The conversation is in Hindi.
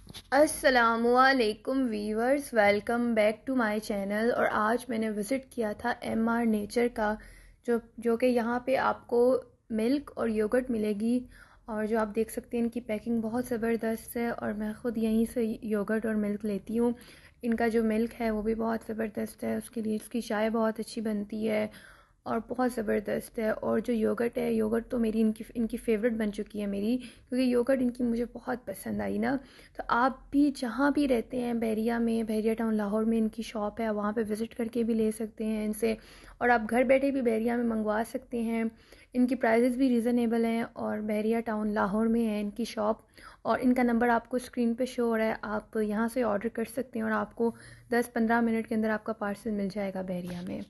अस्सलामुअलैकुम viewers, welcome back to my channel. और आज मैंने विज़िट किया था एमआर नेचर का, जो कि यहाँ पे आपको मिल्क और योगर्ट मिलेगी। और जो आप देख सकते हैं इनकी पैकिंग बहुत ज़बरदस्त है, और मैं ख़ुद यहीं से योगर्ट और मिल्क लेती हूँ। इनका जो मिल्क है वो भी बहुत ज़बरदस्त है, उसके लिए इसकी चाय बहुत अच्छी बनती है और बहुत ज़बरदस्त है। और जो योगर्ट है, योगर्ट तो मेरी इनकी इनकी फ़ेवरेट बन चुकी है मेरी, क्योंकि योगर्ट इनकी मुझे बहुत पसंद आई ना। तो आप भी जहाँ भी रहते हैं, बहरिया में, बहरिया टाउन लाहौर में इनकी शॉप है, वहाँ पे विज़िट करके भी ले सकते हैं इनसे। और आप घर बैठे भी बहरिया में मंगवा सकते हैं। इनकी प्राइजेज़ भी रीज़नेबल हैं, और बहरिया टाउन लाहौर में है इनकी शॉप। और इनका नंबर आपको स्क्रीन पे शो हो रहा है, आप यहाँ से ऑर्डर कर सकते हैं और आपको 10-15 मिनट के अंदर आपका पार्सल मिल जाएगा बहरिया में।